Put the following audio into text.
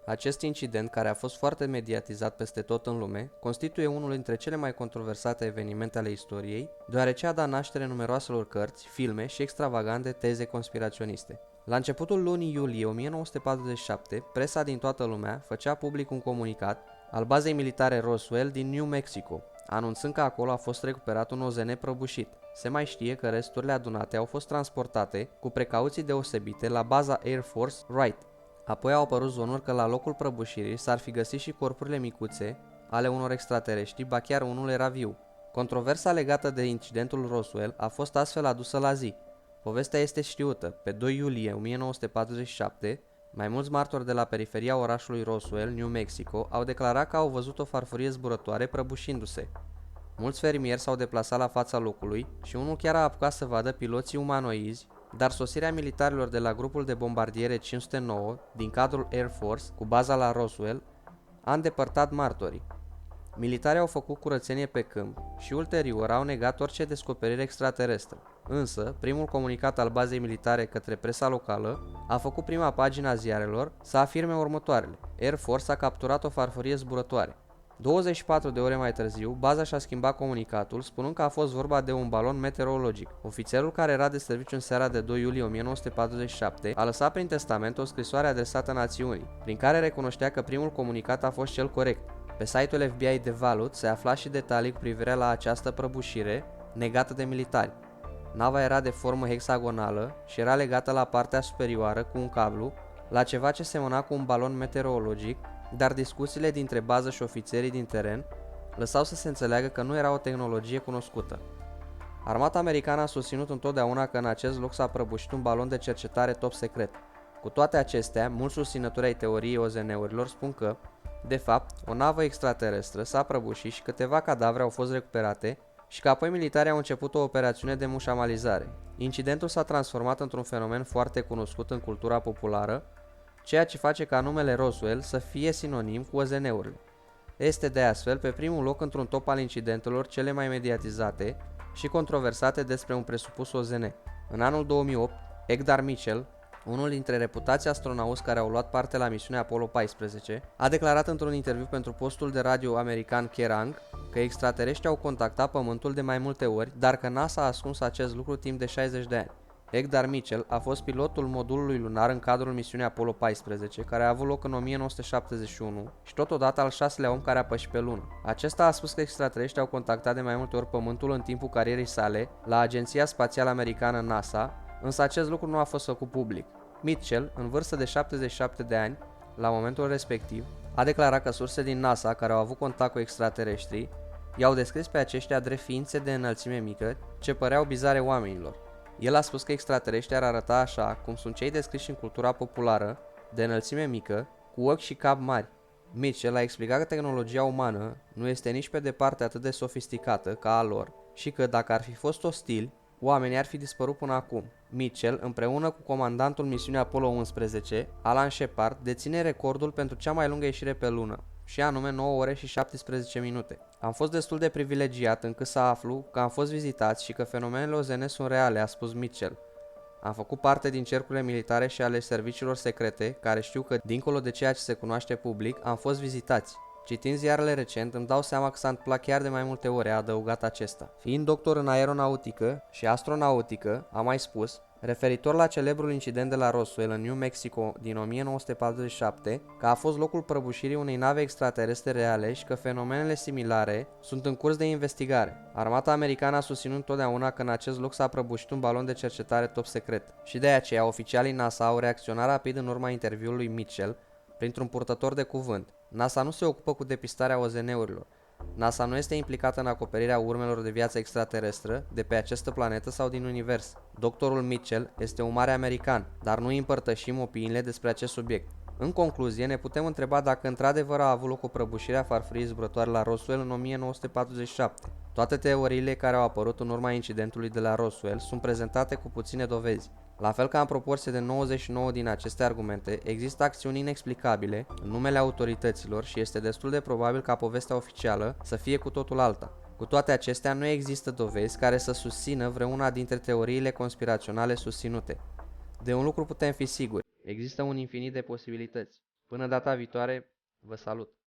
Acest incident, care a fost foarte mediatizat peste tot în lume, constituie unul dintre cele mai controversate evenimente ale istoriei, deoarece a dat naștere numeroaselor cărți, filme și extravagante teze conspiraționiste. La începutul lunii iulie 1947, presa din toată lumea făcea public un comunicat al bazei militare Roswell din New Mexico, anunțând că acolo a fost recuperat un OZN prăbușit. Se mai știe că resturile adunate au fost transportate cu precauții deosebite la baza Air Force Wright. Apoi au apărut zvonuri că la locul prăbușirii s-ar fi găsit și corpurile micuțe ale unor extraterestri, ba chiar unul era viu. Controversa legată de incidentul Roswell a fost astfel adusă la zi. Povestea este știută. Pe 2 iulie 1947, mai mulți martori de la periferia orașului Roswell, New Mexico, au declarat că au văzut o farfurie zburătoare prăbușindu-se. Mulți fermieri s-au deplasat la fața locului și unul chiar a apucat să vadă piloții umanoizi, dar sosirea militarilor de la grupul de bombardiere 509 din cadrul Air Force, cu baza la Roswell, a îndepărtat martorii. Militarii au făcut curățenie pe câmp și ulterior au negat orice descoperire extraterestră. Însă, primul comunicat al bazei militare către presa locală a făcut prima pagina a ziarelor să afirme următoarele: Air Force a capturat o farfurie zburătoare. 24 de ore mai târziu, baza și-a schimbat comunicatul, spunând că a fost vorba de un balon meteorologic. Ofițerul care era de serviciu în seara de 2 iulie 1947 a lăsat prin testament o scrisoare adresată națiunii, prin care recunoștea că primul comunicat a fost cel corect. Pe site-ul FBI de Valut se afla și detalii cu privire la această prăbușire negată de militari. Nava era de formă hexagonală și era legată la partea superioară cu un cablu la ceva ce semăna cu un balon meteorologic, dar discuțiile dintre bază și ofițerii din teren lăsau să se înțeleagă că nu era o tehnologie cunoscută. Armata americană a susținut întotdeauna că în acest loc s-a prăbușit un balon de cercetare top secret. Cu toate acestea, mulți susținători ai teoriei OZN-urilor spun că, de fapt, o navă extraterestră s-a prăbușit și câteva cadavre au fost recuperate și că apoi militarii au început o operațiune de mușamalizare. Incidentul s-a transformat într-un fenomen foarte cunoscut în cultura populară, ceea ce face ca numele Roswell să fie sinonim cu OZN-urile. Este de astfel pe primul loc într-un top al incidentelor cele mai mediatizate și controversate despre un presupus OZN. În anul 2008, Edgar Mitchell, unul dintre reputații astronauți care au luat parte la misiunea Apollo 14, a declarat într-un interviu pentru postul de radio american Kerrang că extraterestri au contactat Pământul de mai multe ori, dar că NASA a ascuns acest lucru timp de 60 de ani. Edgar Mitchell a fost pilotul modulului lunar în cadrul misiunii Apollo 14, care a avut loc în 1971 și totodată al 6-lea om care a pășit pe lună. Acesta a spus că extraterestri au contactat de mai multe ori Pământul în timpul carierei sale la Agenția Spațială Americană NASA, însă acest lucru nu a fost făcut public. Mitchell, în vârstă de 77 de ani, la momentul respectiv, a declarat că surse din NASA care au avut contact cu extraterestrii i-au descris pe aceștia drept ființe de înălțime mică ce păreau bizare oamenilor. El a spus că extraterestrii ar arăta așa cum sunt cei descriși în cultura populară, de înălțime mică, cu ochi și cap mari. Mitchell a explicat că tehnologia umană nu este nici pe departe atât de sofisticată ca a lor și că dacă ar fi fost ostili, oamenii ar fi dispărut până acum. Mitchell, împreună cu comandantul misiunii Apollo 11, Alan Shepard, deține recordul pentru cea mai lungă ieșire pe lună, și anume 9 ore și 17 minute. Am fost destul de privilegiat încât să aflu că am fost vizitați și că fenomenele OZN sunt reale, a spus Mitchell. Am făcut parte din cercurile militare și ale serviciilor secrete, care știu că, dincolo de ceea ce se cunoaște public, am fost vizitați. Citind ziarele recent, îmi dau seama că s-a întâmplat chiar de mai multe ore, a adăugat acesta. Fiind doctor în aeronautică și astronautică, a mai spus, referitor la celebrul incident de la Roswell în New Mexico din 1947, că a fost locul prăbușirii unei nave extraterestre reale și că fenomenele similare sunt în curs de investigare. Armata americană a susținut totdeauna că în acest loc s-a prăbușit un balon de cercetare top secret și de aceea oficialii NASA au reacționat rapid în urma interviului Mitchell printr-un purtător de cuvânt. NASA nu se ocupă cu depistarea OZN-urilor. NASA nu este implicată în acoperirea urmelor de viață extraterestră de pe această planetă sau din univers. Doctorul Mitchell este un mare american, dar nu împărtășim opiniile despre acest subiect. În concluzie, ne putem întreba dacă într-adevăr a avut loc o prăbușire a farfuriei zburătoare la Roswell în 1947. Toate teoriile care au apărut în urma incidentului de la Roswell sunt prezentate cu puține dovezi. La fel ca în proporție de 99 din aceste argumente, există acțiuni inexplicabile în numele autorităților și este destul de probabil ca povestea oficială să fie cu totul alta. Cu toate acestea, nu există dovezi care să susțină vreuna dintre teoriile conspiraționale susținute. De un lucru putem fi siguri, există un infinit de posibilități. Până data viitoare, vă salut!